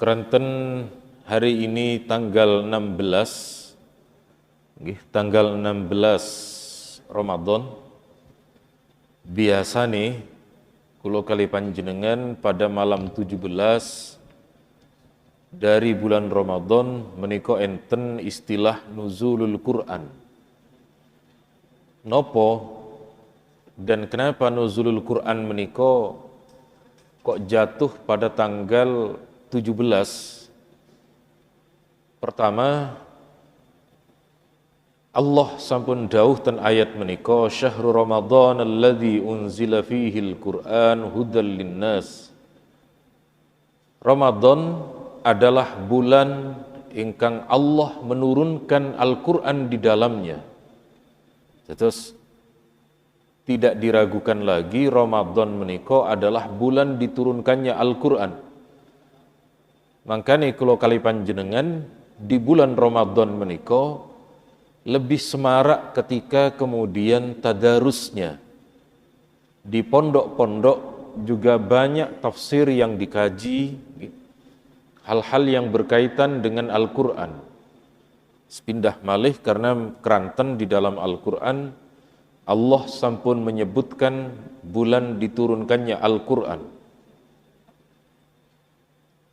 Keranten hari ini tanggal 16 tanggal 16 Ramadan. Biasa nih kulo kali panjenengan pada malam 17 dari bulan Ramadan menika enten istilah nuzulul Quran. Nopo dan kenapa nuzulul Quran menika kok jatuh pada tanggal 17? Pertama, Allah sampun dawuh ten ayat menika, syahrul Ramadan alladzi unzila fihil Qur'an hudal linnas. Ramadan adalah bulan ingkang Allah menurunkan Al-Qur'an di dalamnya. Terus tidak diragukan lagi Ramadan menika adalah bulan diturunkannya Al-Qur'an. Makanya kalau kali panjenengan di bulan Ramadan menika lebih semarak ketika kemudian tadarusnya. Di pondok-pondok juga banyak tafsir yang dikaji, hal-hal yang berkaitan dengan Al-Qur'an. Sepindah malih karena keranten di dalam Al-Qur'an Allah sampun menyebutkan bulan diturunkannya Al-Qur'an.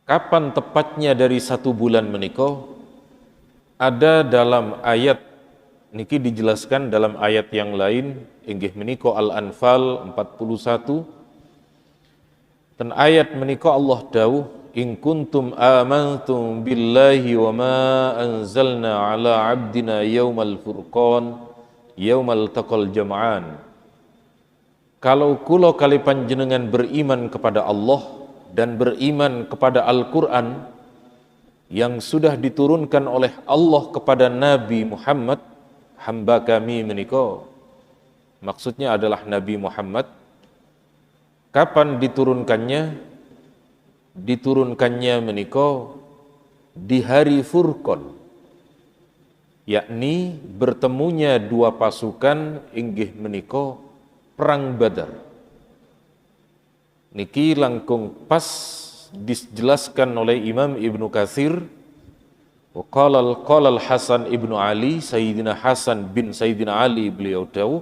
Kapan tepatnya dari satu bulan menika? Ada dalam ayat niki dijelaskan dalam ayat yang lain inggih menika Al-Anfal 41. Dan ayat menika Allah dawuh in kuntum amantum billahi wa ma anzalna ala abdina yaumal furqan yaumal taqal jam'an. Kalau kula kali panjenengan beriman kepada Allah dan beriman kepada Al-Qur'an yang sudah diturunkan oleh Allah kepada Nabi Muhammad, hamba kami menika, maksudnya adalah Nabi Muhammad. Kapan diturunkannya? Diturunkannya menika di hari Furqan, yakni bertemunya dua pasukan inggih menika perang Badar. Niki langkung pas dijelaskan oleh Imam Ibnu Katsir. Qala Hasan ibnu Ali, Sayyidina Hasan bin Sayyidina Ali beliau dawuh,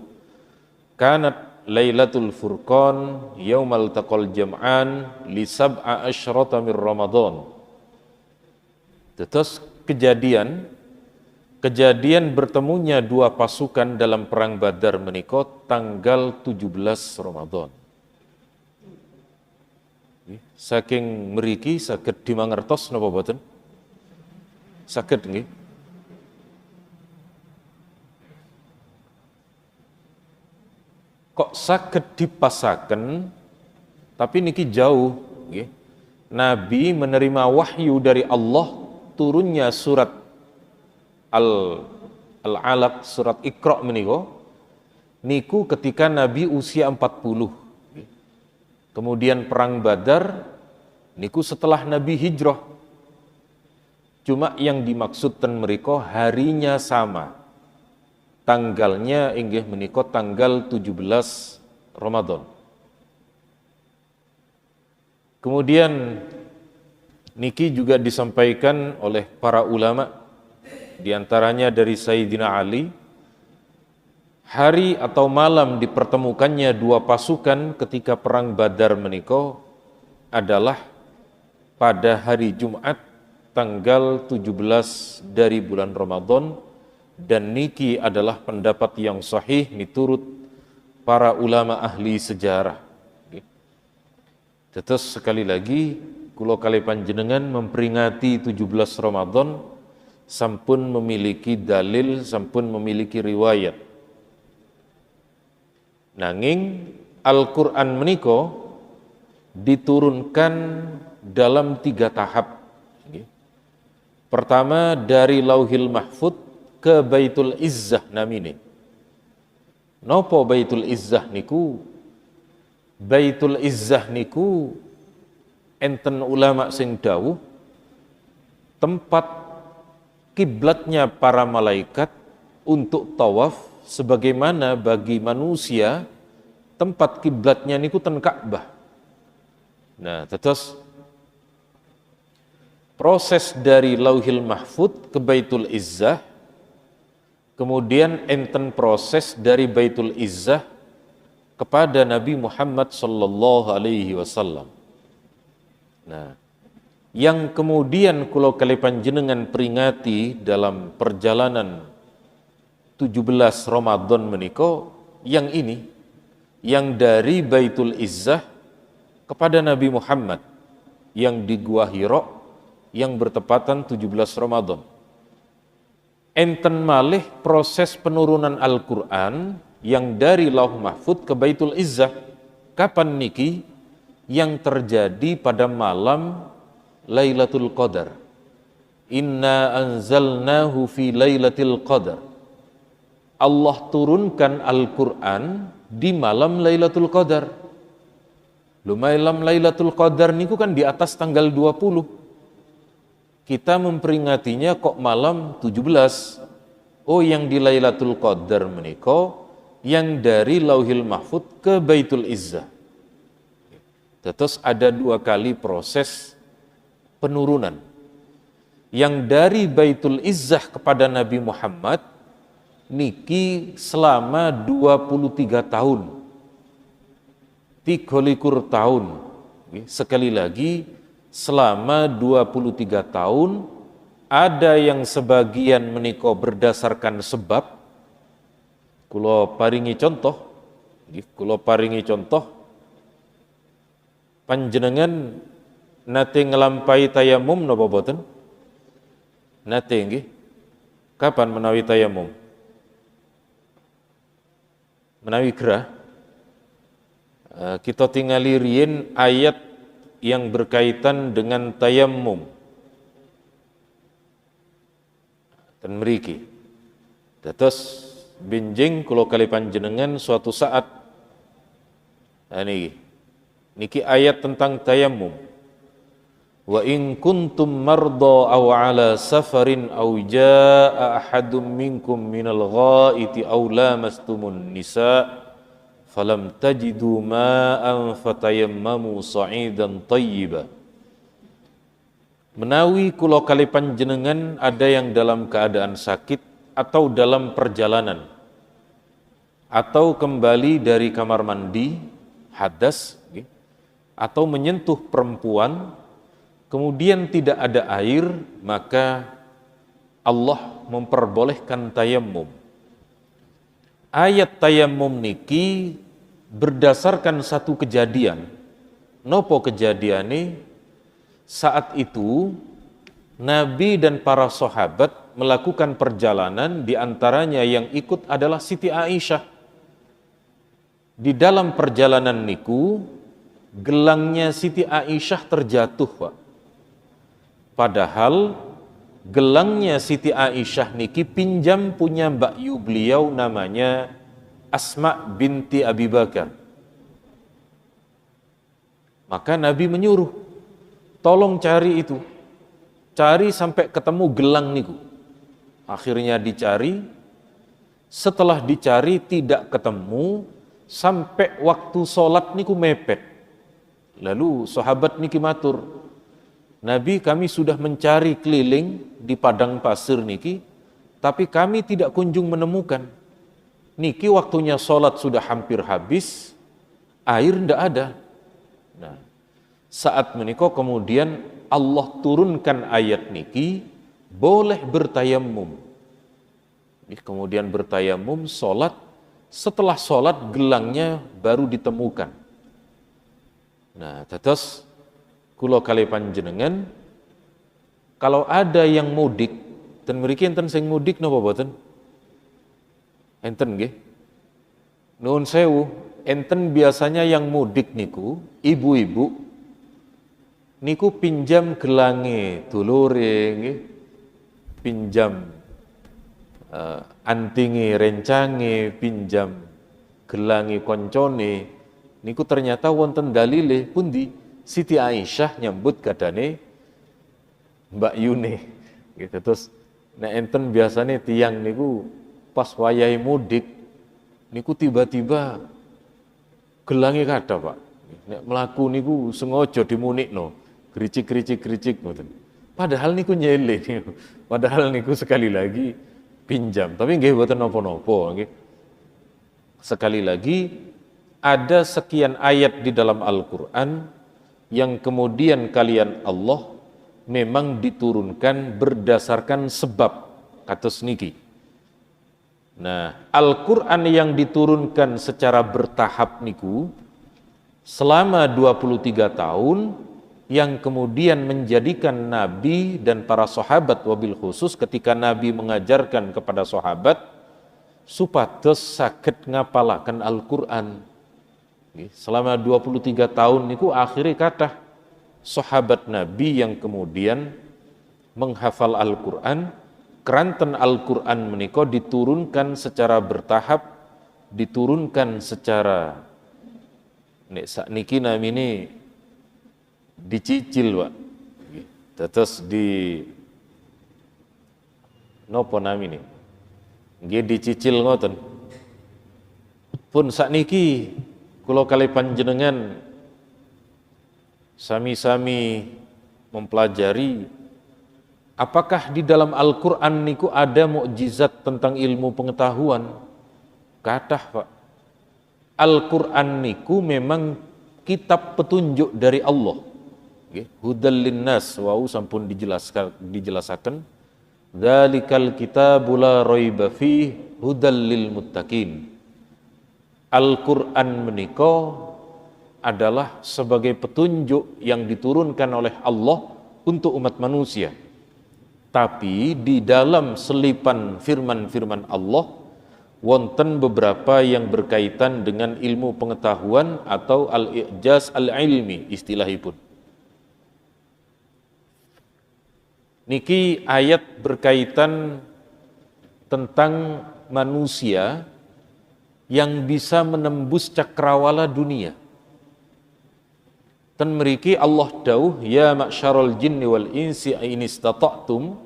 kanat Lailatul Furqan yaumal taqal jam'an li sab'a asyrata min Ramadan. Terus kejadian bertemunya dua pasukan dalam perang Badar menika tanggal 17 Ramadan. Saking mriki saged dimangertos napa boten? Saged nggih. Kok saged dipasaken tapi niki jauh nggih. Nabi menerima wahyu dari Allah turunnya surat Al-Alaq, surat Iqra menika niku ketika Nabi usia 40. Kemudian perang Badar niku setelah Nabi hijrah. Cuma yang dimaksudkan mereka harinya sama. Tanggalnya inggih menika tanggal 17 Ramadan. Kemudian niki juga disampaikan oleh para ulama, di antaranya dari Sayyidina Ali, hari atau malam dipertemukannya dua pasukan ketika perang Badar menika adalah pada hari Jumat tanggal 17 dari bulan Ramadan, dan niki adalah pendapat yang sahih miturut para ulama ahli sejarah. Terus sekali lagi kula kali panjenengan memperingati 17 Ramadan sampun memiliki dalil, sampun memiliki riwayat. Nanging Al-Qur'an menika diturunkan dalam 3 tahap. Pertama dari Lauhil Mahfud ke Baitul Izzah namine. Napa Baitul Izzah niku? Baitul Izzah niku enten ulama sing dawuh tempat kiblatnya para malaikat untuk tawaf, sebagaimana bagi manusia tempat kiblatnya niku ten Ka'bah. Nah, terus proses dari Lauhil Mahfud ke Baitul Izzah, kemudian enten proses dari Baitul Izzah kepada Nabi Muhammad sallallahu alaihi wasallam. Nah, yang kemudian kula kali panjenengan peringati dalam perjalanan 17 Ramadan menika yang ini, yang dari Baitul Izzah kepada Nabi Muhammad yang di Gua Hira yang bertepatan 17 Ramadan. Enten malih proses penurunan Al-Quran yang dari Lauh Mahfud ke Baitul Izzah. Kapan niki? Yang terjadi pada malam Lailatul Qadar. Inna anzalnahu fi Lailatul Qadar. Allah turunkan Al-Quran di malam Lailatul Qadar. Malam Lailatul Qadar niku kan di atas tanggal 20. Kita memperingatinya kok malam 17. Oh, yang di Lailatul Qadar menika yang dari Lauhil Mahfud ke Baitul Izzah. Terus ada 2 kali proses penurunan. Yang dari Baitul Izzah kepada Nabi Muhammad niki selama 23 tahun. 23 tahun. Sekali lagi, selama 23 tahun, ada yang sebagian menika berdasarkan sebab. Kula paringi contoh, panjenengan nate ngelampai tayamum napa boten? Nate nggih. Kapan menawi tayamum? Menawi gerah. Kita tingali riyin ayat yang berkaitan dengan tayammum. Dan mriki. Dados benjing kula kali panjenengan suatu saat. Niki ayat tentang tayammum. Wa in kuntum marda aw ala safarin aw jaa ahadum minkum minal ghaiti aw lamastumun nisa falam tajidu ma'an fatayammamu sa'idan tayyiba. Menawi kula kali panjenengan ada yang dalam keadaan sakit atau dalam perjalanan atau kembali dari kamar mandi hadas atau menyentuh perempuan kemudian tidak ada air, maka Allah memperbolehkan tayammum. Ayat tayammum niki berdasarkan satu kejadian. Nopo kejadiane? Saat itu Nabi dan para sahabat melakukan perjalanan, di antaranya yang ikut adalah Siti Aisyah. Di dalam perjalanan niku gelangnya Siti Aisyah terjatuh, Pak. Padahal gelangnya Siti Aisyah niki pinjam punya mbakyu beliau namanya Asma binti Abi Bakar. Maka Nabi menyuruh, tolong cari itu. Cari sampai ketemu gelang niku. Akhirnya dicari, setelah dicari tidak ketemu, sampai waktu sholat niku mepet. Lalu sahabat niki matur, Nabi, kami sudah mencari keliling di padang pasir niki, tapi kami tidak kunjung menemukan. Niki waktunya sholat sudah hampir habis, air ndak ada. Nah, saat menika kemudian Allah turunkan ayat niki, boleh bertayamum. Kemudian bertayamum, sholat, setelah sholat gelangnya baru ditemukan. Nah, terus kula kali panjenengan, kalau ada yang mudik, dan mriki enten sing mudik napa boten? Enten nggih. Nuwun sewu, enten biasanya yang mudik niku, ibu-ibu niku pinjam gelange dulure nggih. Pinjam antinge rencange, pinjam gelange koncone. Niku ternyata wonten dalile pundi? Siti Aisyah nyambut gadane Mbak Yune. Gitu. Terus nek enten biasane tiang niku pas wayahe mudik niku tiba-tiba gelange kathah, Pak. Nek mlaku niku sengaja dimunikno, gricik-gricik ngoten. Padahal niku nyele niku. Padahal niku sekali lagi pinjam, tapi nggih boten napa-napa nggih. Sekali lagi ada sekian ayat di dalam Al-Qur'an yang kemudian kalian Allah memang diturunkan berdasarkan sebab kados niki. Nah, Al-Qur'an yang diturunkan secara bertahap niku selama 23 tahun yang kemudian menjadikan Nabi dan para sahabat wabil khusus ketika Nabi mengajarkan kepada sahabat supados saged ngapalaken Al-Qur'an. Selama 23 tahun niku akhirnya kathah sahabat Nabi yang kemudian menghafal Al-Qur'an. Keranten Al-Qur'an menika diturunkan secara bertahap, diturunkan secara nek sakniki namine dicicil, Pak. Terus di nopo namine? Nggih dicicil ngoten. Pun sakniki kula kalih panjenengan sami-sami mempelajari apakah di dalam Al-Qur'an niku ada mukjizat tentang ilmu pengetahuan? Kathah, Pak. Al-Qur'an niku memang kitab petunjuk dari Allah. Hudal linnas, wau sampun dijelaskan. Dzalikal kitabu la raiba fih hudal lil muttaqin. Al-Qur'an menika adalah sebagai petunjuk yang diturunkan oleh Allah untuk umat manusia. Tapi di dalam selipan firman-firman Allah wonten beberapa yang berkaitan dengan ilmu pengetahuan atau al-i'jaz al-ilmi istilahipun. Niki ayat berkaitan tentang manusia yang bisa menembus cakrawala dunia. Ten mriki Allah dawuh ya ma'syarul jinni wal insi in istata'tum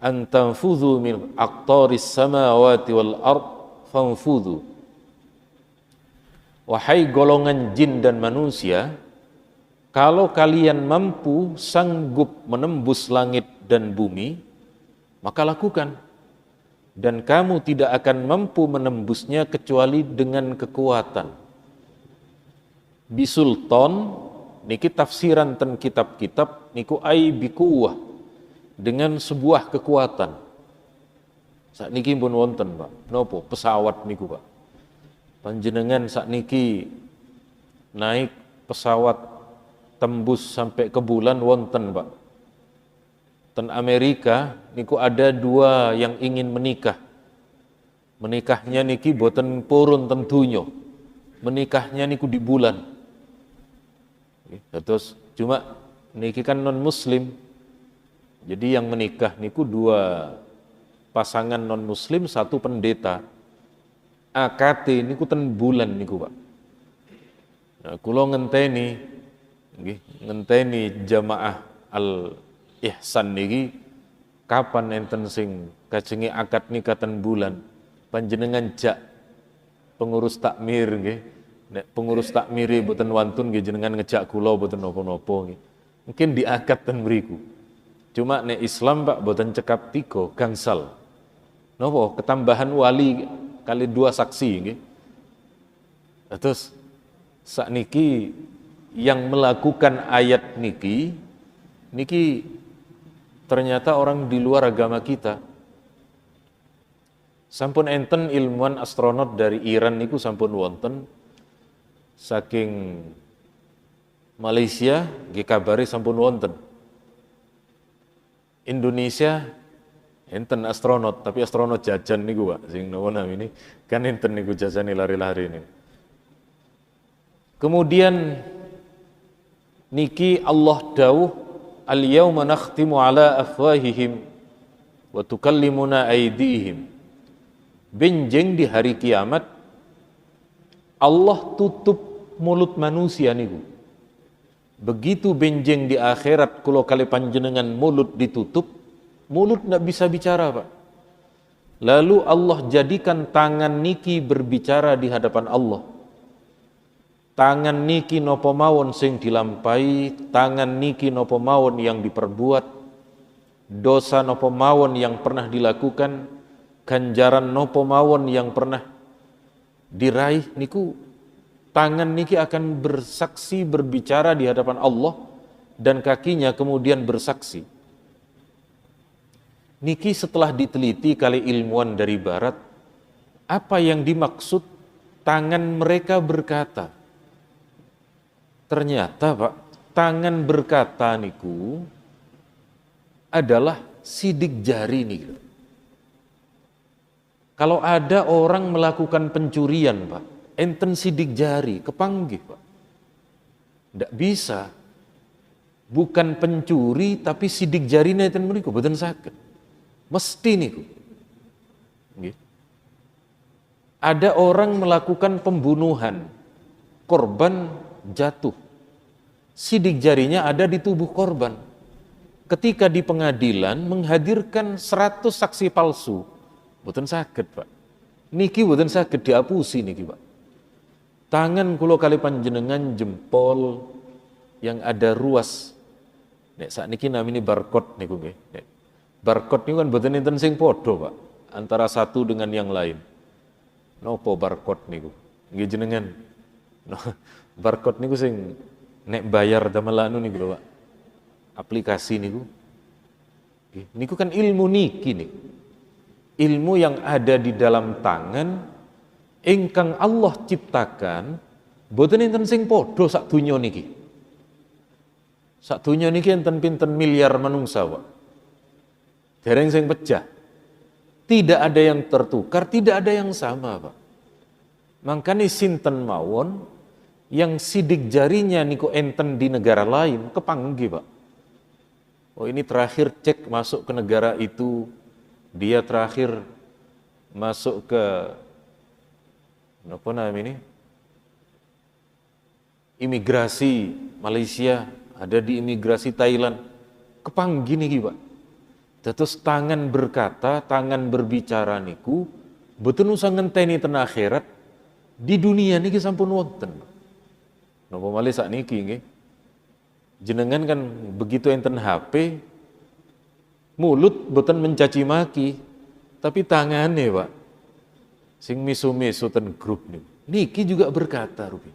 an tanfudhu min aqtaris samawati wal ard fanfudhu. Wahai golongan jin dan manusia, kalau kalian mampu sanggup menembus langit dan bumi, maka lakukan. Dan kamu tidak akan mampu menembusnya kecuali dengan kekuatan. Bisultan, niki tafsiran ten kitab-kitab, niku ai bikuwah, dengan sebuah kekuatan. Sakniki pun wonten, Pak. Nopo? Pesawat niku, Pak. Panjenengan sakniki naik pesawat tembus sampai ke bulan wonten, Pak. Ten Amerika niku ada dua yang ingin menikah. Menikahnya niki boten purun tentunya. Menikahnya niku di bulan. Terus cuma niki kan non muslim. Jadi yang menikah niku dua pasangan non muslim, satu pendeta. AKT niku ten bulan niku, Pak. Nah, kula ngenteni jamaah al-ihsan niki kapan enten sing kajengi akad nikah ten bulan. Panjenengan jak pengurus takmir nggih. Nek pengurus takmiri boten wantun nggih jenengan ngejak kula boten napa-napa nggih. Mungkin diakad ten mriku. Cuma nek Islam, Pak, boten cekap tiga gangsal. Napa ketambahan wali kali dua saksi nggih. Terus sakniki yang melakukan ayat niki ternyata orang di luar agama kita. Sampun enten ilmuwan astronot dari Iran niku sampun wonten, saking Malaysia nggih kabari sampun wonten. Indonesia enten astronot, tapi astronot jajan niku, Pak, sing napa namine kan enten niku jajane lari-lari ini. Kemudian niki Allah dawuh al-yauma nakhtimu ala afwahihim wa tukallimuna aydihim. Benjing di hari kiamat Allah tutup mulut manusia niku. Begitu benjing di akhirat kula kali panjenengan mulut ditutup, mulut ndak bisa bicara, Pak. Lalu Allah jadikan tangan niki berbicara di hadapan Allah. Tangan niki nopo mawon sing dilampahi, tangan niki nopo mawon yang diperbuat, dosa nopo mawon yang pernah dilakukan, ganjaran nopo mawon yang pernah diraih niku, tangan niki akan bersaksi berbicara di hadapan Allah dan kakinya kemudian bersaksi. Niki setelah diteliti kali ilmuwan dari barat, apa yang dimaksud tangan mereka berkata? Ternyata Pak, tangan berkata niku adalah sidik jari nih. Kalau ada orang melakukan pencurian Pak, enten sidik jari, kepanggih Pak. Tidak bisa. Bukan pencuri tapi sidik jari enten mriku boten saged. Mesti niku. Nggih. Ada orang melakukan pembunuhan, korban jatuh. Sidik jarinya ada di tubuh korban. Ketika di pengadilan menghadirkan 100 saksi palsu, boten saged Pak. Niki boten saged diapusi niki Pak. Tangan kula kali panjenengan jempol yang ada ruas. Nek sakniki namine barcode niku nggih. Barcode niku kan boten enten sing padha Pak, antara satu dengan yang lain. Nopo barcode niku? Nggih jenengan. No, barcode niku sing nek bayar damel anu niku lho Pak. Aplikasi niku. Niku kan ilmu niki nih. Ilmu yang ada di dalam tangan ingkang Allah ciptakan boten enten sing padha sak donya niki. Sak donya niki enten pinten miliar manungsa, Pak. Dereng sing pecah. Tidak ada yang tertukar, tidak ada yang sama, Pak. Makanya sinten mawon yang sidik jarinya niku enten di negara lain kepanggih, Pak. Oh ini terakhir cek masuk ke negara itu, dia terakhir masuk ke apa namanya ini? Imigrasi Malaysia, ada di imigrasi Thailand. Kepanggih niki, Pak. Terus tangan berkata, tangan berbicara niku boten usah ngenteni ten akhirat, di dunia niki sampun wonten. Napa malih sakniki nggih? Jenengan kan begitu enten HP, mulut boten mencaci maki, tapi tangannya Pak, sing misu-misu ten grup niki juga berkata rupi.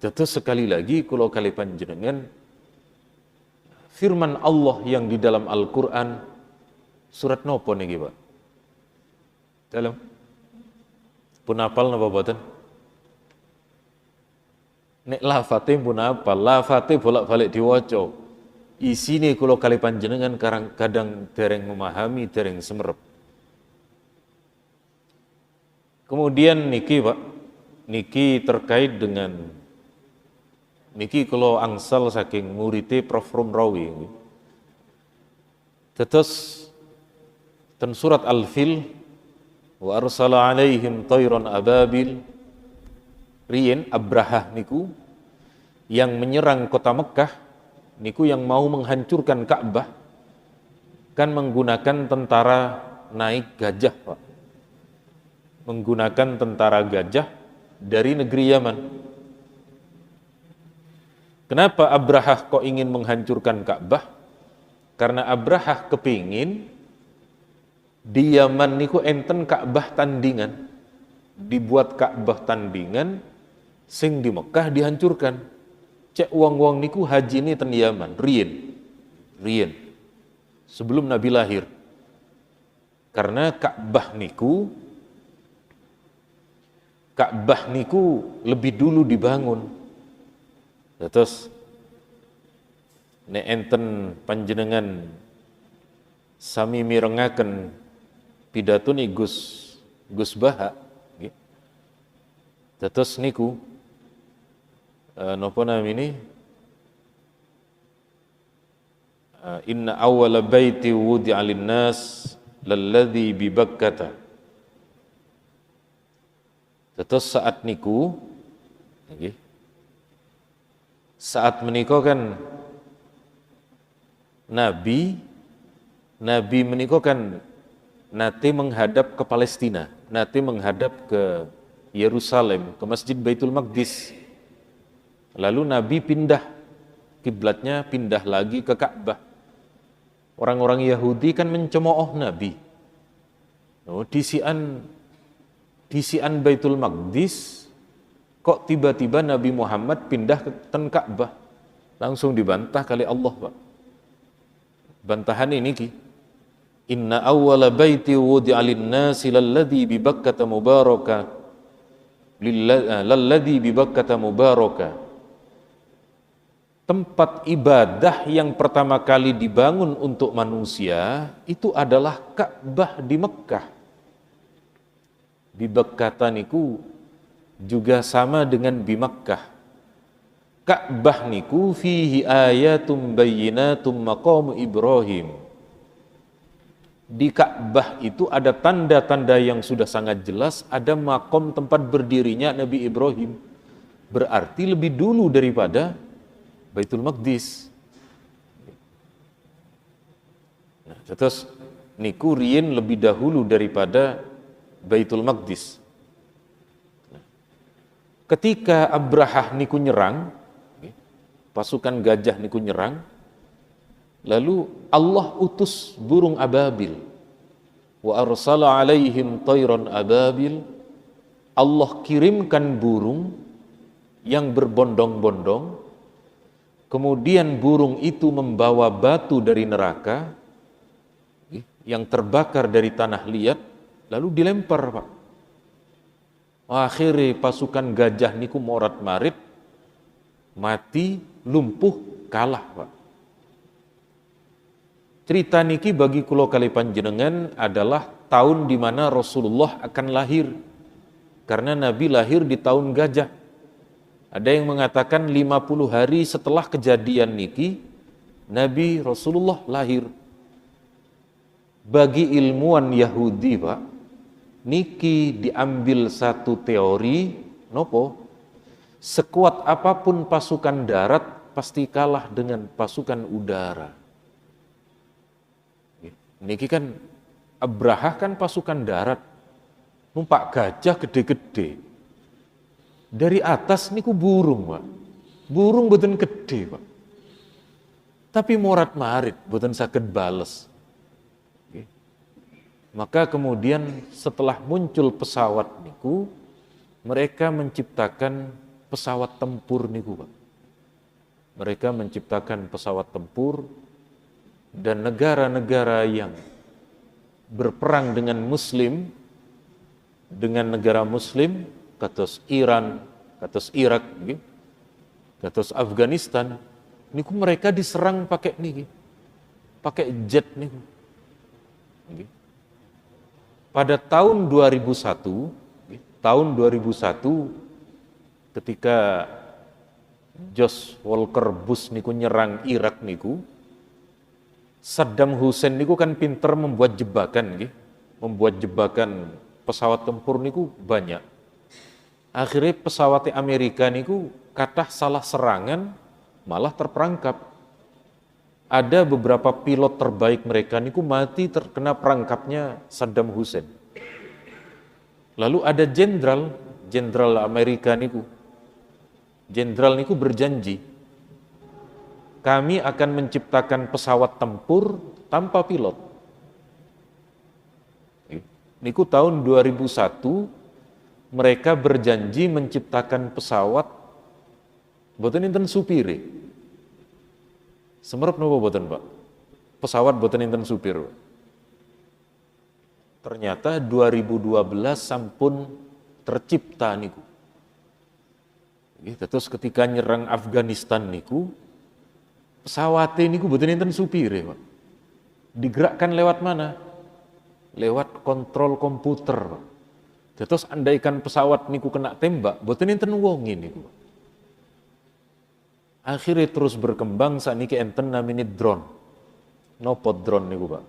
Terus sekali lagi kalau kali panjenengan firman Allah yang di dalam Al-Quran surat nopo niki Pak? Dalam pun apal napa boten? Nek lafate pun apa, lafate bolak-balik diwaca. Isine kula kali panjenengan kadang dereng memahami, dereng semerep. Kemudian niki Pak, niki terkait dengan niki kula angsal saking murite Prof. Romrawi. Tetes ten surat Al-Fil wa arsala alaihim tayran ababil. Rien Abrahah niku yang menyerang kota Mekah niku yang mau menghancurkan Ka'bah kan menggunakan tentara naik gajah Pak. Menggunakan tentara gajah dari negeri Yaman. Kenapa Abrahah kok ingin menghancurkan Ka'bah? Karena Abrahah kepingin di Yaman niku enten Ka'bah tandingan. Dibuat Ka'bah tandingan sing di Mekah dihancurkan. Cek wong-wong niku haji ini ten Yaman, rien. Sebelum Nabi lahir. Karena Ka'bah niku lebih dulu dibangun. Terus nek enten panjenengan sami mirengaken pidatone Gus Baha nggih. Terus niku napa namine inna awwala baiti wudi'a lin-nas lalladzi bi Bakkah. Terus saat niku nggih, saat menika kan Nabi menika kan nate menghadap ke Palestina, nate menghadap ke Yerusalem, ke Masjid Baitul Maqdis. Lalu Nabi pindah kiblatnya, pindah lagi ke Ka'bah. Orang-orang Yahudi kan mencemooh Nabi. Oh, disian Baitul Maqdis, kok tiba-tiba Nabi Muhammad pindah ke Ka'bah. Langsung dibantah kali Allah, Pak. Bantahan ini ki. Inna awwala baiti wudi'a lin-nasi lalladzi bi Bakkata mubaraka lalladzi bi Bakkata mubaraka. Tempat ibadah yang pertama kali dibangun untuk manusia itu adalah Ka'bah di Mekkah. Bi Bakkata niku juga sama dengan bi Makkah. Ka'bah niku fihi ayatum bayyinatum maqam Ibrahim. Di Ka'bah itu ada tanda-tanda yang sudah sangat jelas, ada makom tempat berdirinya Nabi Ibrahim. Berarti lebih dulu daripada Baitul Maqdis. Nah, terus niku riyen lebih dahulu daripada Baitul Maqdis. Ketika Abrahah niku nyerang, pasukan gajah niku nyerang, lalu Allah utus burung ababil. Wa arsala alaihim tayran ababil. Allah kirimkan burung yang berbondong-bondong. Kemudian burung itu membawa batu dari neraka yang terbakar dari tanah liat, lalu dilempar, Pak. Akhirnya pasukan gajah niku morat-marit, mati, lumpuh, kalah, Pak. Cerita niki bagi kula kali panjenengan adalah tahun di mana Rasulullah akan lahir. Karena Nabi lahir di tahun gajah. Ada yang mengatakan 50 hari setelah kejadian niki, Nabi Rasulullah lahir. Bagi ilmuwan Yahudi, Pak, niki diambil satu teori, nopo? Sekuat apapun pasukan darat, pasti kalah dengan pasukan udara. Niki kan Abrahah kan pasukan darat, numpak gajah gede-gede. Dari atas niku burung, Pak. Burung boten gede, Pak. Tapi morat-marit, boten saged bales. Maka kemudian setelah muncul pesawat niku, mereka menciptakan pesawat tempur niku, Pak. Mereka menciptakan pesawat tempur, dan negara-negara yang berperang dengan Muslim, dengan negara Muslim, kados Iran, kados Irak, kados Afghanistan, niku mereka diserang pakai niki, pakai jet niku. Pada tahun 2001, ketika George Walker Bush niku nyerang Irak niku, Saddam Hussein niku kan pinter membuat jebakan, membuat jebakan pesawat tempur niku banyak. Akhirnya pesawat Amerika niku kathah salah serangan, malah terperangkap. Ada beberapa pilot terbaik mereka niku mati terkena perangkapnya Saddam Hussein. Lalu ada jenderal Amerika niku. Jenderal niku berjanji, kami akan menciptakan pesawat tempur tanpa pilot. Niku tahun 2001 mereka berjanji menciptakan pesawat boten enten supire. Semerep napa boten, Pak? Pesawat boten enten supir. Ternyata 2012 sampun tercipta niku. Terus ketika nyerang Afghanistan niku, pesawat niku boten enten supire, Pak. Digerakkan lewat mana? Lewat kontrol komputer, Pak. Terus andaikan pesawat niku kena tembak, boten enten wong niku. Akhirnya terus berkembang sakniki enten namanya drone. Nopo drone niku, Pak?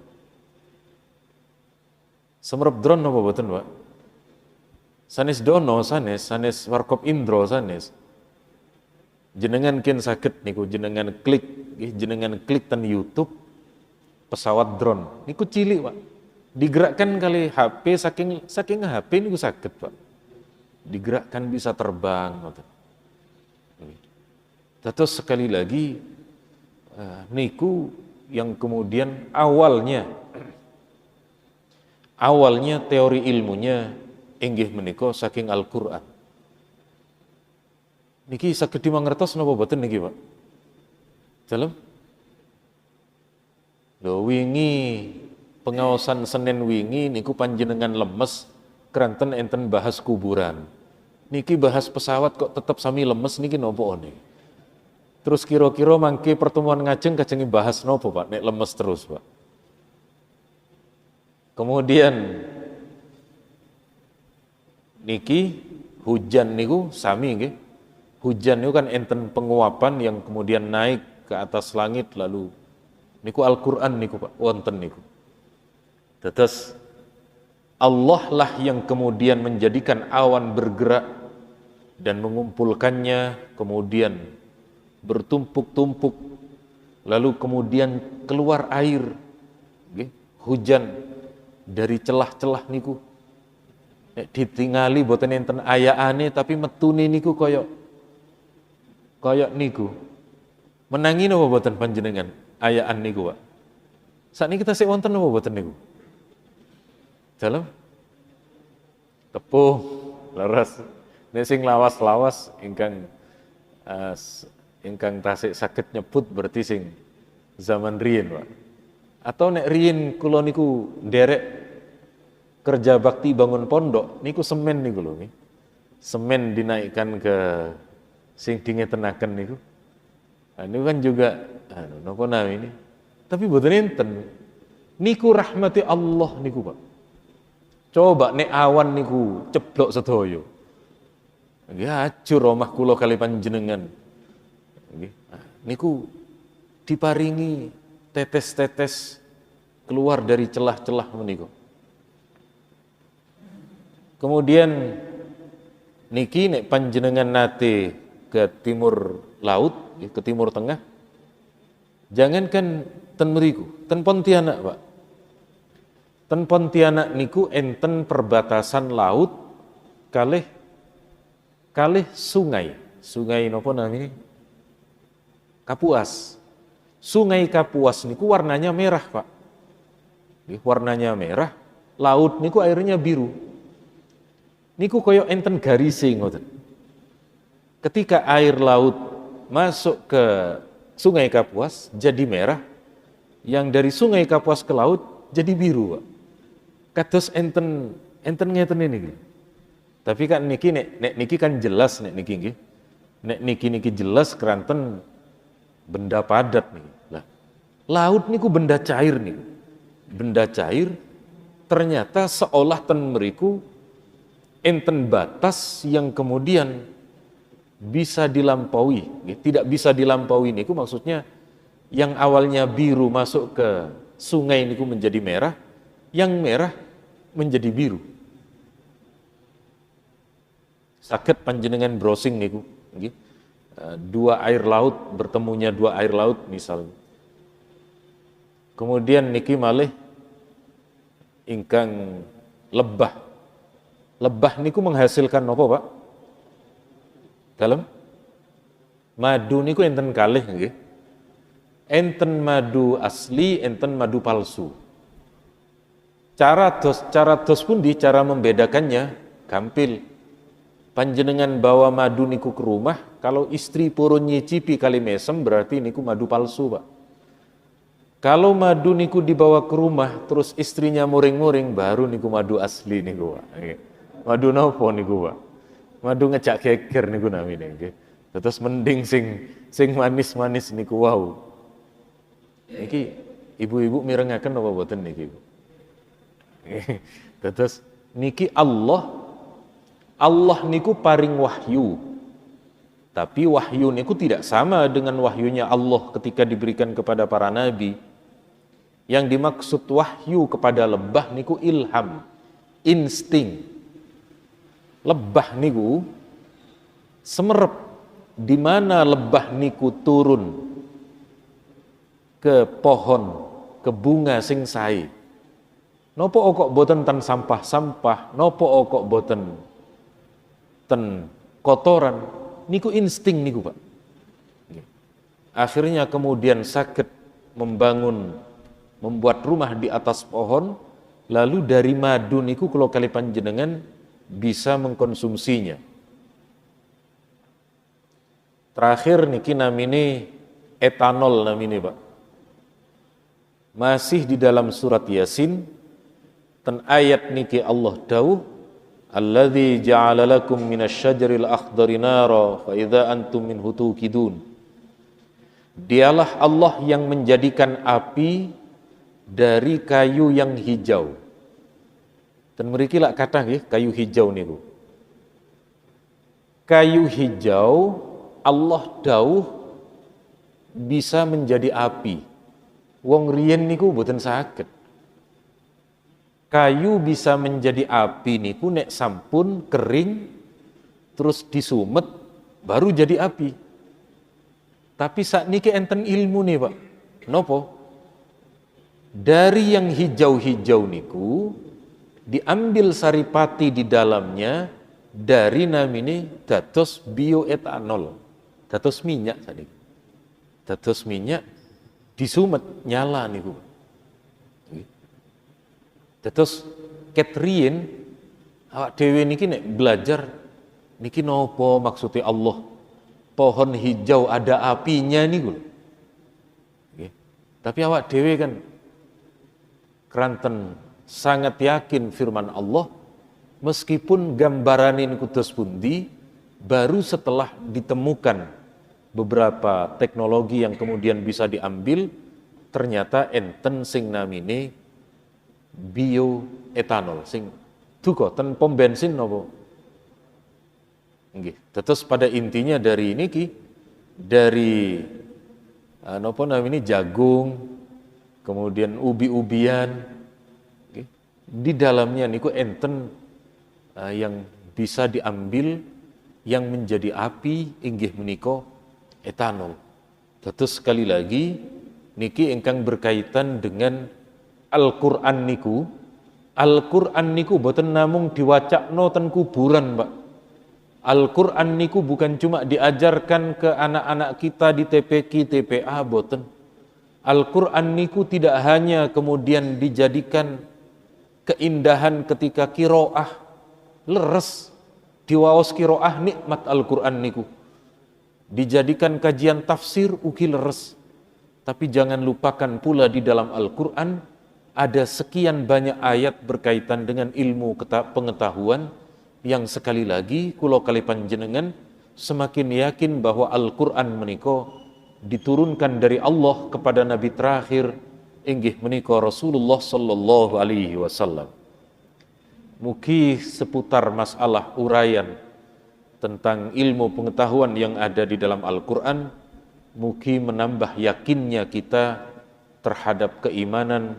Semerep drone napa boten, Pak? Sanes dono, sanes warkop indro, sanes. Jenengan kin saged niku jenengan klik ten YouTube pesawat drone. Niku cilik, Pak. Digerakkan kali HP saking HP niku saged, Pak. Digerakkan bisa terbang, ngoten. Terus sekali lagi niku yang kemudian awalnya teori ilmunya inggih menika saking Al-Qur'an. Niki saged dimangertos napa boten niki, Pak? Dalem? Lho wingi pengaosan Senin wingi niku panjenengan lemes keranten enten bahas kuburan. Niki bahas pesawat kok tetep sami lemes niki napa one? Terus kira-kira mangke pertemuan ngajeng kajengi bahas napa, Pak? Nek lemes terus, Pak. Kemudian niki hujan niku sami nggih. Hujan niku kan enten penguapan yang kemudian naik ke atas langit lalu niku Al-Qur'an niku Pak, wonten niku. Tetes Allah lah yang kemudian menjadikan awan bergerak dan mengumpulkannya, kemudian bertumpuk-tumpuk, lalu kemudian keluar air, nggih, hujan dari celah-celah niku. Nek ditingali boten enten ayakane tapi metune niku koyok niku. Menangi napa boten panjenengan ayaan niku, Pak? Sakniki tasih wonten napa boten niku? Dalem tepuh leres. Nek sing lawas-lawas ingkang tasih saged nyebut berarti sing zaman riyin, Pak. Atau nek riyin kula niku nderek kerja bakti bangun pondok niku semen niku lho nggih. Semen dinaikkan ke sing dingetenaken niku. Nah, niku kan juga napa namine? Tapi boten enten. Niku rahmati Allah niku, Pak. Coba nek awan niku ceblok sedaya. Nggih ajur omah kula kali panjenengan. Nggih. Nah, niku diparingi tetes-tetes keluar dari celah-celah menika. Kemudian niki nek panjenengan nate ke timur laut, ke timur tengah, jangankan ten mriku, ten Pontianak, Pak. Ten Pontianak niku enten perbatasan laut kalih sungai. Sungai napa namanya? Kapuas. Sungai Kapuas niku warnanya merah, Pak. Warnanya merah, laut niku airnya biru. Niku koyo enten garise ngoten. Ketika air laut masuk ke Sungai Kapuas jadi merah, yang dari Sungai Kapuas ke laut jadi biru, Pak. Kados enten ngeten niki. Tapi kan niki nek niki kan jelas nek niki nggih. Nek niki jelas keranten benda padat nih. Lah, laut niku benda cair nih. Benda cair ternyata seolah ten mriku enten batas yang kemudian bisa dilampaui. Tidak bisa dilampaui niku maksudnya yang awalnya biru masuk ke sungai niku menjadi merah, yang merah menjadi biru. Saged panjenengan browsing niku, nggih. Dua air laut, bertemunya dua air laut misalnya. Kemudian niki malih ingkang lebah. Lebah niku menghasilkan apa, Pak? Dalem madu niku enten kalih nggih. Enten madu asli, enten madu palsu. Cara dos pundi cara membedakannya gampil. Panjenengan bawa madu niku ke rumah, kalau istri purun nyicipi kali mesem berarti niku madu palsu, Pak. Kalau madu niku dibawa ke rumah terus istrinya muring-muring baru niku madu asli niku, Pak. Madu nopo niku, Pak? Madu ngejak geger niku namine nggih. Terus mending sing manis-manis niku wau. Niki ibu-ibu mirengaken apa boten niki? Terus niki Allah niku paring wahyu. Tapi wahyu niku tidak sama dengan wahyunya Allah ketika diberikan kepada para nabi. Yang dimaksud wahyu kepada lebah niku ilham, insting. Lebah niku semerep di mana lebah niku turun ke pohon, ke bunga sing sae. Nopo kok boten ten sampah-sampah, nopo kok boten ten kotoran, niku insting niku, Pak. Akhirnya kemudian saged membuat rumah di atas pohon, lalu dari madu niku kula kali panjenengan bisa mengkonsumsinya. Terakhir niki namine etanol namine, Pak. Masih di dalam surat Yasin, ten ayat niki Allah dawuh, alladzi ja'ala lakum minasy-syajaril akhdari nara fa idza antum minhu tuqidun. Dialah Allah yang menjadikan api dari kayu yang hijau. Dan mriki lak kathah nggih kayu hijau niku. Kayu hijau Allah dawuh bisa menjadi api. Wong riyen niku boten saged. Kayu bisa menjadi api niku nek sampun kering terus disumet baru jadi api. Tapi sakniki enten ilmu nih, Pak. Nopo? Dari yang hijau-hijau niku diambil saripati di dalamnya dari namine dados bioetanol. Dados minyak tadi. Dados minyak disumet nyala niku. Dados ketrien awak dhewe niki nek belajar niki nopo maksudnya Allah pohon hijau ada apinya niku. Tapi awak dhewe kan keranten sangat yakin firman Allah meskipun gambaran niku dos pundi baru setelah ditemukan beberapa teknologi yang kemudian bisa diambil, ternyata enten sing namine bioetanol sing duka ten pom bensin napa nggih. Terus pada intinya dari niki dari napa namine jagung kemudian ubi-ubian nggih, di dalamnya niku enten yang bisa diambil yang menjadi api inggih menika etanol. Terus sekali lagi niki ingkang berkaitan dengan Al-Qur'an niku. Al-Qur'an niku boten namung diwacakno ten kuburan, Pak. Al-Qur'an niku bukan cuma diajarkan ke anak-anak kita di TPQ, TPA, boten. Al-Qur'an niku tidak hanya kemudian dijadikan keindahan ketika qiraah, leres diwaos qiraah nikmat Al-Qur'an niku. Dijadikan kajian tafsir ugi leres. Tapi jangan lupakan pula di dalam Al-Qur'an ada sekian banyak ayat berkaitan dengan ilmu pengetahuan yang sekali lagi kula kali panjenengan semakin yakin bahwa Al-Qur'an menika diturunkan dari Allah kepada nabi terakhir inggih menika Rasulullah sallallahu alaihi wasallam. Mugi seputar masalah uraian tentang ilmu pengetahuan yang ada di dalam Al-Qur'an mugi menambah yakinnya kita terhadap keimanan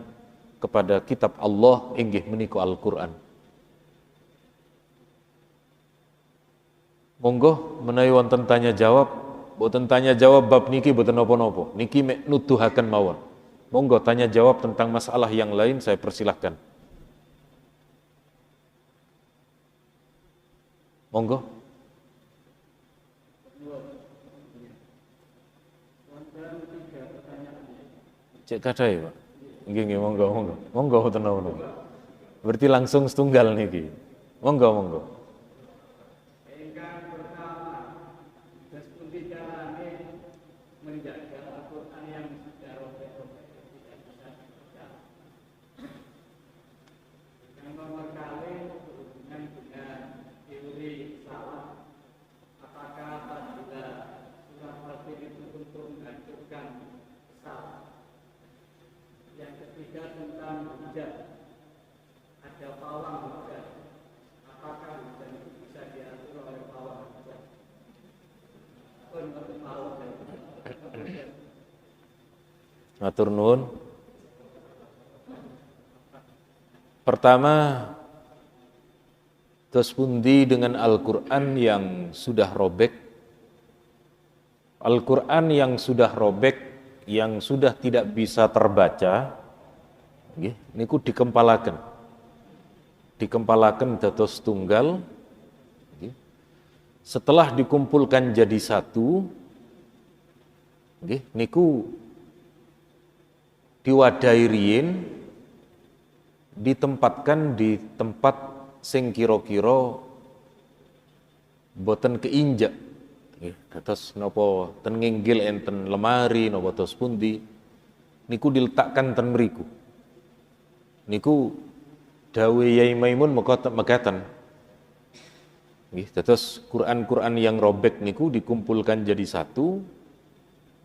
kepada kitab Allah inggih menika Al-Qur'an. Monggo menawi wonten tanya jawab, boten tanya jawab bab niki boten napa-napa. Niki mek nuduhaken mawon. Monggo tanya jawab tentang masalah yang lain saya persilahkan. Monggo. Cek kadai, Pak. Nggih, monggo. Monggo boten napa-napa. Berarti langsung setunggal niki. Monggo. Matur nuwun. Pertama, tos pundi dengan Al-Qur'an yang sudah robek? Al-Qur'an yang sudah robek, yang sudah tidak bisa terbaca, nggih, niku dikempalaken. Dikempalaken dados tunggal. Nggih. Setelah dikumpulkan jadi satu, nggih, niku diwadahi riyin ditempatkan di tempat sing kira-kira boten keinjak. Terus napa ten nginggil enten lemari napa tos pundi niku diletakkan ten mriku. Niku dawuh Yai Maimun mekaten. Nggih, terus Quran-Quran yang robek niku dikumpulkan jadi satu,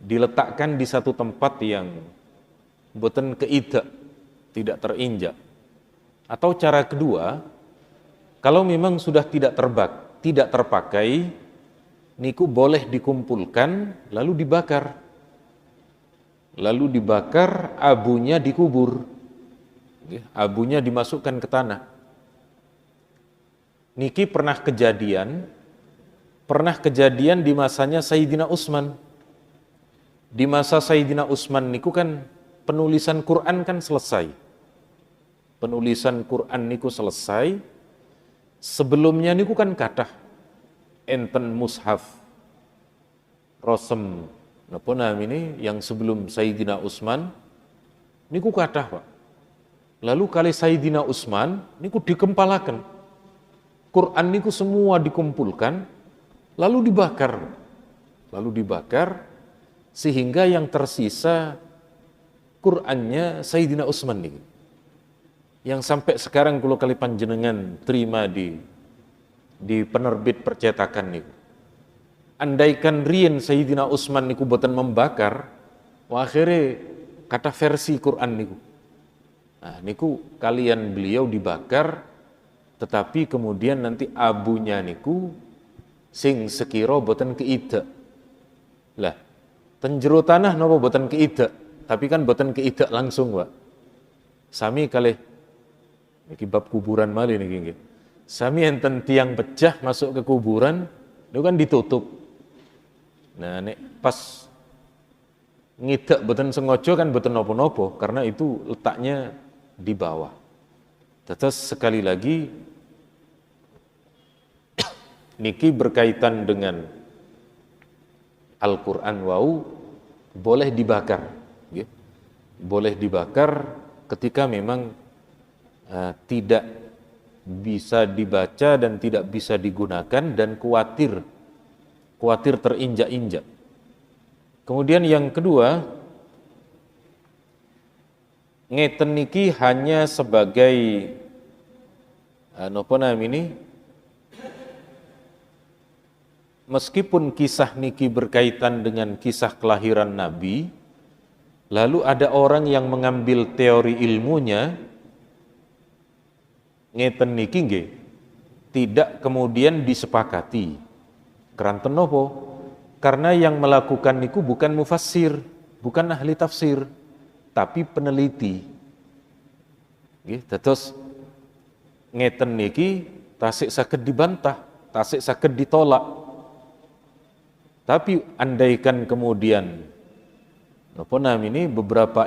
diletakkan di satu tempat yang boten keidak, tidak terinjak. Atau cara kedua, kalau memang sudah tidak terpakai, niku boleh dikumpulkan lalu dibakar. Lalu dibakar, abunya dikubur. Abunya dimasukkan ke tanah. Niki pernah kejadian di masanya Sayyidina Utsman. Di masa Sayyidina Utsman niku kan penulisan Quran kan selesai. Penulisan Quran niku selesai. Sebelumnya niku kan kathah enten mushaf Rosem napa namine yang sebelum Sayyidina Utsman niku kathah, Pak. Lalu kali Sayyidina Utsman niku dikempalaken. Quran niku semua dikumpulkan lalu dibakar. Lalu dibakar sehingga yang tersisa Qurannya Sayyidina Utsman niku. Yang sampai sekarang kalau kali panjenengan terima di penerbit percetakan niku. Andaikan riyen Sayyidina Utsman niku boten membakar, akhirnya kata versi Quran niku. Nah, niku kalian beliau dibakar, tetapi kemudian nanti abunya niku sing sekiro boten keidak. Lah, ten jero tanah napa boten keidak, tapi kan boten keidak langsung, Pak. Sami kalih niki bab kuburan malih niki nggih. Sami enten tiang pecah masuk ke kuburan, itu kan ditutup. Nah, nek pas ngidak boten sengaja kan boten napa-napa karena itu letaknya di bawah. Terus sekali lagi niki berkaitan dengan Al-Qur'an wau boleh dibakar, gitu. Boleh dibakar ketika memang tidak bisa dibaca dan tidak bisa digunakan dan khawatir terinjak-injak. Kemudian yang kedua, ngeten niki hanya sebagai napa namine meskipun kisah niki berkaitan dengan kisah kelahiran Nabi, lalu ada orang yang mengambil teori ilmunya, ngeten niki nggih tidak kemudian disepakati. Keranten nopo? Karena yang melakukan niku bukan mufassir, bukan ahli tafsir, tapi peneliti. Nggih, terus ngeten niki tasik saged dibantah, tasik saged ditolak. Tapi andaikan kemudian apa namanya beberapa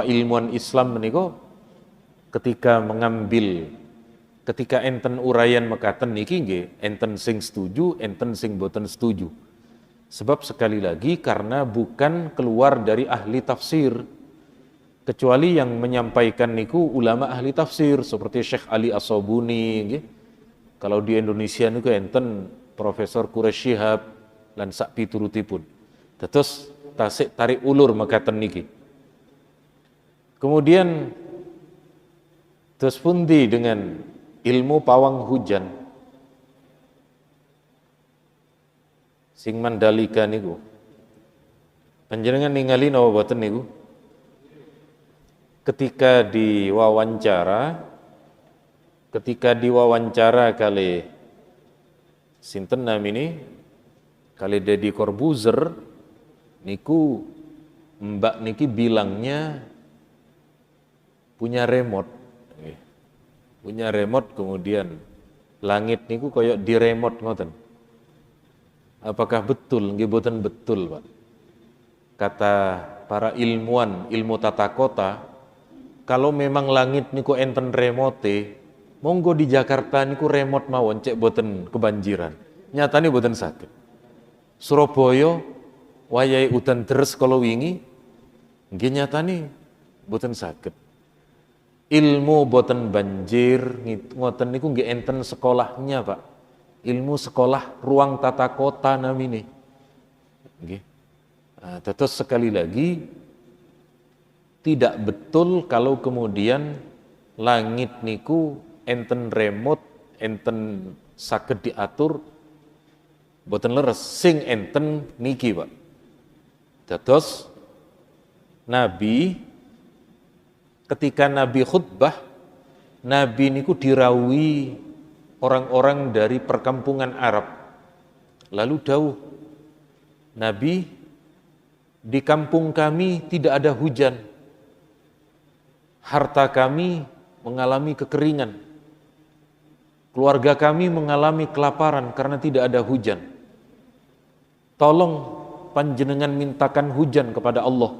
ilmuwan Islam menika ketika enten urayan mekaten niki nggih enten sing setuju, enten sing boten setuju. Sebab sekali lagi karena bukan keluar dari ahli tafsir, kecuali yang menyampaikan niku ulama ahli tafsir seperti Syekh Ali As-Sobuni nggih. Kalau di Indonesia niku enten Profesor Quraish Shihab lan sak piturutipun. Terus tasik tarik ulur mekaten niki. Kemudian terus pundi dengan ilmu pawang hujan sing Mandalika niku. Panjenengan ningali napa boten niku? Ketika diwawancara kali sinten namine kali Deddy Corbuzier niku mbak niki bilangnya punya remote. Punya remote kemudian langit niku koyok di remote ngoten. Apakah betul? Nggih boten betul, Pak. Kata para ilmuwan, ilmu tata kota, kalau memang langit niku enten remote, monggo di Jakarta niku remote mawon cek boten kebanjiran. Nyatane boten saged. Surabaya wayahe udan deres kalau wingi Nggih nyatane boten saged. Ilmu boten banjir ngoten niku nggih enten sekolahnya, Pak. Ilmu sekolah ruang tata kota namine. Nggih. Nah, terus sekali lagi tidak betul kalau kemudian langit niku enten remote, enten saged diatur, boten leres. Sing enten niki, Pak. Terus Nabi ketika Nabi khutbah, Nabi niku dirawuhi orang-orang dari perkampungan Arab. Lalu dawuh, Nabi, di kampung kami tidak ada hujan. Harta kami mengalami kekeringan. Keluarga kami mengalami kelaparan karena tidak ada hujan. Tolong panjenengan mintakan hujan kepada Allah.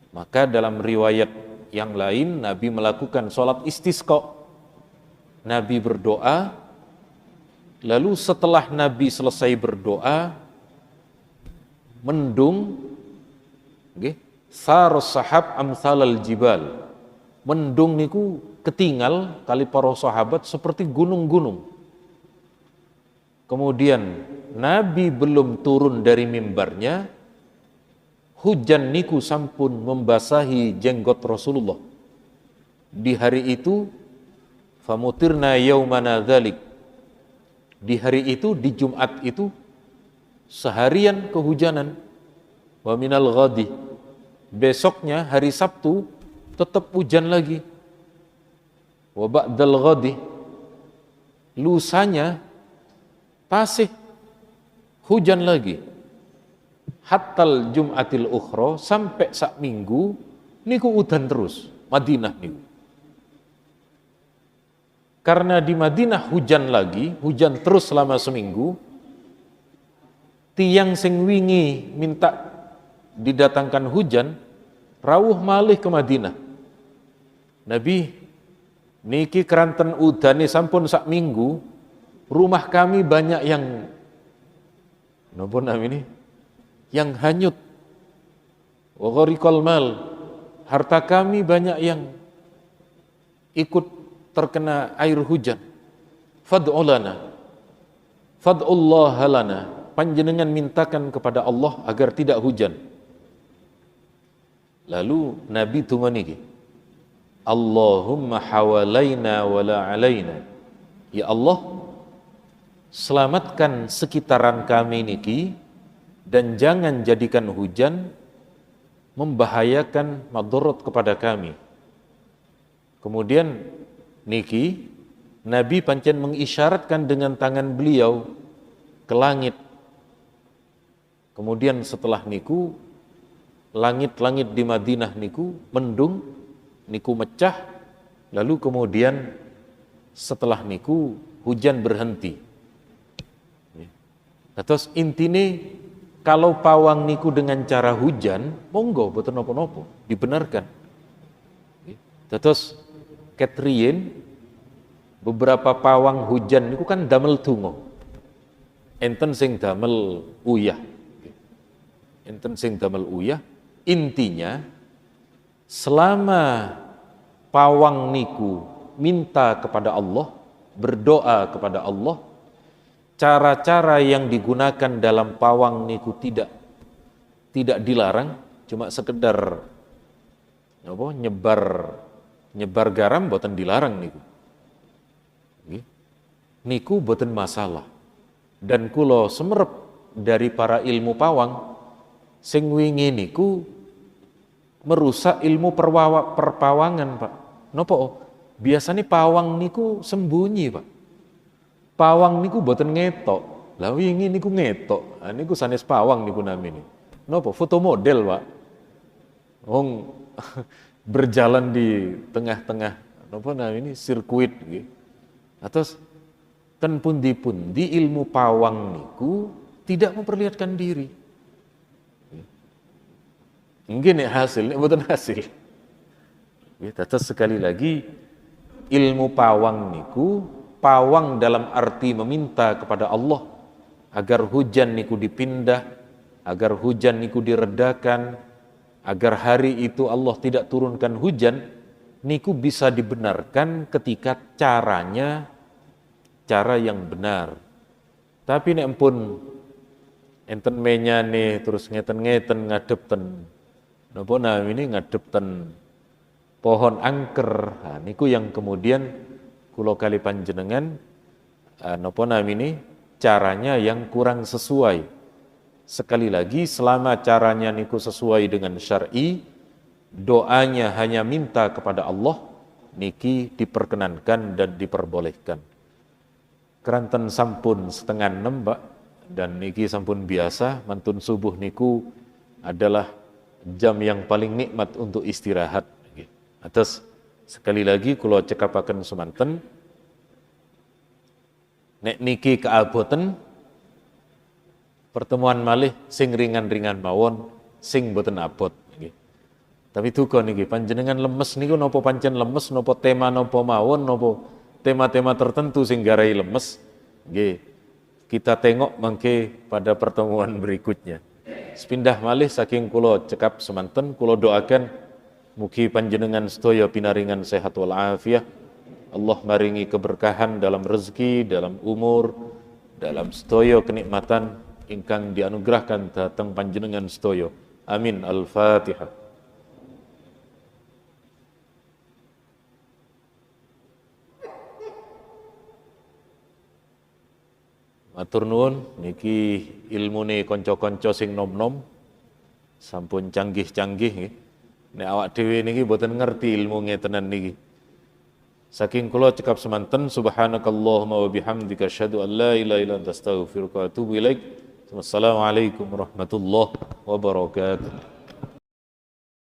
Maka dalam riwayat yang lain Nabi melakukan sholat istisqa. Nabi berdoa, lalu setelah Nabi selesai berdoa, mendung, saros sahab amsalal jibal. Mendung niku ketinggal kali para sahabat seperti gunung-gunung. Kemudian Nabi belum turun dari mimbarnya, hujan niku sampun membasahi jenggot Rasulullah. Di hari itu, famutirna yaumana dzalik. Di hari itu, di Jumat itu, seharian kehujanan. Wa minal ghadi. Besoknya hari Sabtu tetap hujan lagi. Wa ba'dal ghadi. Lusanya tasih hujan lagi. Hattal Jum'atil ukhra, sampai sak minggu niku udan terus Madinah niku. Karena di Madinah hujan lagi, hujan terus selama seminggu, tiyang sing wingi minta didatangkan hujan rawuh malih ke Madinah. Nabi, niki keranten udane sampun sak minggu, rumah kami banyak yang napa namanya? Yang hanyut. Wa ghariqal mal, harta kami banyak yang ikut terkena air hujan. Fad'u lana, fad'ullaha lana, panjenengan mintakan kepada Allah agar tidak hujan. Lalu Nabi tunggu niki, Allahumma hawalaina wala alaina. Ya Allah, selamatkan sekitaran kami niki, dan jangan jadikan hujan membahayakan madarat kepada kami. Kemudian niki Nabi pancen mengisyaratkan dengan tangan beliau ke langit. Kemudian setelah niku langit-langit di Madinah niku mendung, niku mecah, lalu kemudian setelah niku hujan berhenti. Terus intine kalau pawang niku dengan cara hujan, monggo boten napa-napa, dibenarkan. Terus ketrien beberapa pawang hujan niku kan damel donga. Enten sing damel uyah. Enten sing damel uyah. Intinya selama pawang niku minta kepada Allah, berdoa kepada Allah, cara-cara yang digunakan dalam pawang niku tidak dilarang, cuma sekedar nyebar garam boten dilarang niku. Niku boten masalah. Dan kula semerep dari para ilmu pawang sing wingi niku merusak ilmu perpawangan, Pak. Napa? Biasanya pawang niku sembunyi, Pak. Pawang niku boten ngetok. Lah wingi niku ngetok. Ah niku sanes pawang niku namine. Napa? Foto model, Pak. Wong berjalan di tengah-tengah napa namine sirkuit nggih. Atus ten pundi-pundi ilmu pawang niku tidak memperlihatkan diri. Mungkin hasil, boten hasil. Atus sekali lagi ilmu pawang niku, pawang dalam arti meminta kepada Allah agar hujan niku dipindah, agar hujan niku diredakan, agar hari itu Allah tidak turunkan hujan, niku bisa dibenarkan ketika caranya cara yang benar. Tapi nek pun enten menyane terus ngeten-ngeten ngadepten napa namine ngadepten pohon angker. Nah, niku yang kemudian kula kali panjenengan napa namine caranya yang kurang sesuai. Sekali lagi, selama caranya niku sesuai dengan syar'i, doanya hanya minta kepada Allah, niki diperkenankan dan diperbolehkan. Keranten sampun setengah 6, Pak, dan niki sampun biasa, mantun subuh niku adalah jam yang paling nikmat untuk istirahat. Atas sekali lagi kula cekapaken semanten, nek niki keaboten, pertemuan malih sing ringan-ringan mawon, sing boten abot nggih. Tapi duka niki panjenengan lemes niku napa pancen lemes napa tema napa mawon napa tema-tema tertentu sing garai lemes nggih. Kita tengok mangke pada pertemuan berikutnya. Sepindah malih saking kula cekap semanten kula doakan mugi panjenengan sedaya pinaringan sehat wal afiah. Allah maringi keberkahan dalam rezeki, dalam umur, dalam sedaya kenikmatan ingkang dianugerahkan datang panjenengan sedaya. Amin. Al-Fatihah. Matur nuwun niki ilmune kanca-kanca sing nom-nom sampun canggih-canggih nggih. Nek awak dhewe niki boten ngerti ilmu ngetenan niki. Saking kula cekap semanten subhanakallahumma wa bihamdika asyhadu an la ilaha illa anta astaghfiruka wa atubu ilaik. Wassalamualaikum warahmatullahi wabarakatuh.